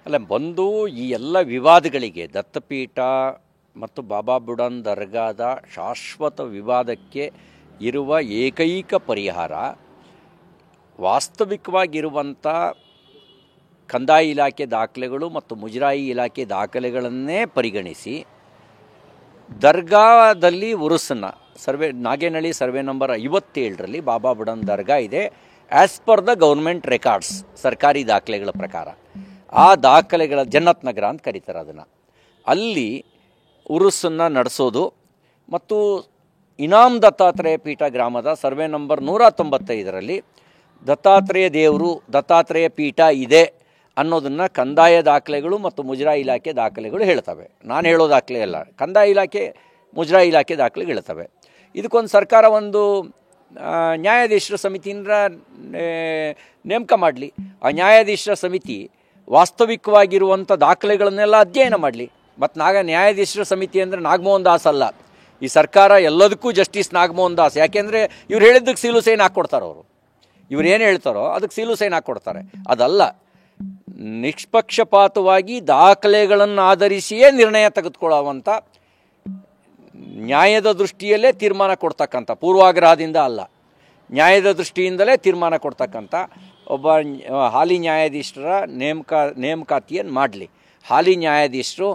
ಅಲ್ಲ ಬಂದು ಈ ಎಲ್ಲ ವಿವಾದಗಳಿಗೆ ದತ್ತಪೀಠ ಮತ್ತು ಬಾಬಾ ಬುಡನ್ ದರ್ಗಾದ ಶಾಶ್ವತ ವಿವಾದಕ್ಕೆ ಇರುವ ಏಕೈಕ ಪರಿಹಾರ ವಾಸ್ತವಿಕವಾಗಿರುವಂಥ ಕಂದಾಯ ಇಲಾಖೆ ದಾಖಲೆಗಳು ಮತ್ತು ಮುಜರಾಯಿ ಇಲಾಖೆ ದಾಖಲೆಗಳನ್ನೇ ಪರಿಗಣಿಸಿ ದರ್ಗಾದಲ್ಲಿ ಉರುಸನ್ನು ನಾಗೇನಹಳ್ಳಿ ಸರ್ವೆ ನಂಬರ್ 57ರಲ್ಲಿ ಬಾಬಾ ಬುಡನ್ ದರ್ಗಾ ಇದೆ. As per the government records, ಸರ್ಕಾರಿ ದಾಖಲೆಗಳ ಪ್ರಕಾರ ಆ ದಾಖಲೆಗಳ ಜನ್ನತ್ ನಗರ ಅಂತ ಕರೀತಾರೆ ಅದನ್ನು, ಅಲ್ಲಿ ಉರುಸನ್ನು ನಡೆಸೋದು ಮತ್ತು ಇನಾಮ್ ದತ್ತಾತ್ರೇಯ ಪೀಠ ಗ್ರಾಮದ ಸರ್ವೆ ನಂಬರ್ 195ರಲ್ಲಿ ದತ್ತಾತ್ರೇಯ ದೇವರು ದತ್ತಾತ್ರೇಯ ಪೀಠ ಇದೆ ಅನ್ನೋದನ್ನು ಕಂದಾಯ ದಾಖಲೆಗಳು ಮತ್ತು ಮುಜರಾಯಿ ಇಲಾಖೆ ದಾಖಲೆಗಳು ಹೇಳ್ತವೆ. ನಾನು ಹೇಳೋ ದಾಖಲೆ ಅಲ್ಲ, ಕಂದಾಯ ಇಲಾಖೆ ಮುಜರಾಯಿ ಇಲಾಖೆ ದಾಖಲೆಗಳು ಹೇಳ್ತವೆ. ಇದಕ್ಕೊಂದು ಸರ್ಕಾರ ಒಂದು ನ್ಯಾಯಾಧೀಶರ ಸಮಿತಿಯಿಂದ ನೇಮಕ ಮಾಡಲಿ. ಆ ನ್ಯಾಯಾಧೀಶರ ಸಮಿತಿ ವಾಸ್ತವಿಕವಾಗಿರುವಂಥ ದಾಖಲೆಗಳನ್ನೆಲ್ಲ ಅಧ್ಯಯನ ಮಾಡಲಿ. ಮತ್ತು ನ್ಯಾಯಾಧೀಶರ ಸಮಿತಿ ಅಂದರೆ ನಾಗಮೋಹನ್ ದಾಸ್ ಅಲ್ಲ. ಈ ಸರ್ಕಾರ ಎಲ್ಲದಕ್ಕೂ ಜಸ್ಟಿಸ್ ನಾಗಮೋಹನ್ ದಾಸ್. ಯಾಕೆಂದರೆ ಇವ್ರು ಹೇಳಿದ್ದಕ್ಕೆ ಸೀಲು ಸೈನ್ ಹಾಕ್ಕೊಡ್ತಾರೆ. ಅವರು ಇವ್ರು ಏನು ಹೇಳ್ತಾರೋ ಅದಕ್ಕೆ ಸೀಲು ಸೈನ್ ಹಾಕ್ಕೊಡ್ತಾರೆ. ಅದಲ್ಲ, ನಿಷ್ಪಕ್ಷಪಾತವಾಗಿ ದಾಖಲೆಗಳನ್ನು ಆಧರಿಸಿಯೇ ನಿರ್ಣಯ ತೆಗೆದುಕೊಳ್ಳುವಂಥ, ನ್ಯಾಯದ ದೃಷ್ಟಿಯಲ್ಲೇ ತೀರ್ಮಾನ ಕೊಡ್ತಕ್ಕಂಥ, ಪೂರ್ವಾಗ್ರಹದಿಂದ ಅಲ್ಲ, ನ್ಯಾಯದ ದೃಷ್ಟಿಯಿಂದಲೇ ತೀರ್ಮಾನ ಕೊಡ್ತಕ್ಕಂಥ ಒಬ್ಬ ಹಾಲಿ ನ್ಯಾಯಾಧೀಶರ ನೇಮಕಾತಿಯನ್ನು ಮಾಡಲಿ. ಹಾಲಿ ನ್ಯಾಯಾಧೀಶರು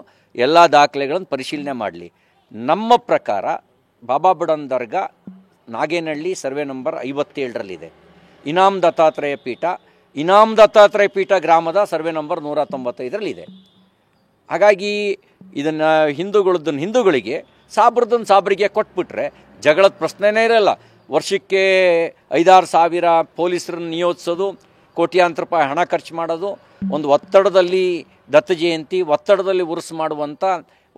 ಎಲ್ಲ ದಾಖಲೆಗಳನ್ನು ಪರಿಶೀಲನೆ ಮಾಡಲಿ. ನಮ್ಮ ಪ್ರಕಾರ ಬಾಬಾ ಬುಡನ್ ದರ್ಗಾ ನಾಗೇನಹಳ್ಳಿ ಸರ್ವೆ ನಂಬರ್ 57ರಲ್ಲಿದೆ. ಇನಾಮ್ ದತ್ತಾತ್ರೇಯ ಪೀಠ ಗ್ರಾಮದ ಸರ್ವೆ ನಂಬರ್ 195ರಲ್ಲಿದೆ. ಹಾಗಾಗಿ ಇದನ್ನು ಹಿಂದೂಗಳಿಗೆ ಸಾಬ್ರಿಗೆ ಕೊಟ್ಬಿಟ್ರೆ ಜಗಳದ ಪ್ರಶ್ನೆನೇ ಇರಲ್ಲ. ವರ್ಷಕ್ಕೆ 5-6 ಸಾವಿರ ಪೊಲೀಸರನ್ನು ನಿಯೋಜಿಸೋದು, ಕೋಟ್ಯಾಂತರ ರೂಪಾಯಿ ಹಣ ಖರ್ಚು ಮಾಡೋದು, ಒಂದು ಒತ್ತಡದಲ್ಲಿ ದತ್ತ ಜಯಂತಿ ಒತ್ತಡದಲ್ಲಿ ಉರುಸು ಮಾಡುವಂಥ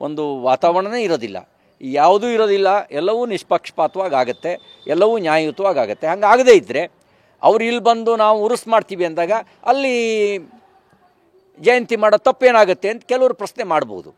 ಒಂದು ವಾತಾವರಣನೇ ಇರೋದಿಲ್ಲ. ಯಾವುದೂ ಇರೋದಿಲ್ಲ. ಎಲ್ಲವೂ ನಿಷ್ಪಕ್ಷಪಾತವಾಗಿ ಆಗುತ್ತೆ, ಎಲ್ಲವೂ ನ್ಯಾಯಯುತವಾಗಿ ಆಗುತ್ತೆ. ಹಂಗಾಗದೇ ಇದ್ದರೆ ಅವ್ರು ಇಲ್ಲಿ ಬಂದು ನಾವು ಉರುಸು ಮಾಡ್ತೀವಿ ಅಂದಾಗ ಅಲ್ಲಿ ಜಯಂತಿ ಮಾಡೋ ತಪ್ಪೇನಾಗುತ್ತೆ ಅಂತ ಕೆಲವರು ಪ್ರಶ್ನೆ ಮಾಡ್ಬೋದು.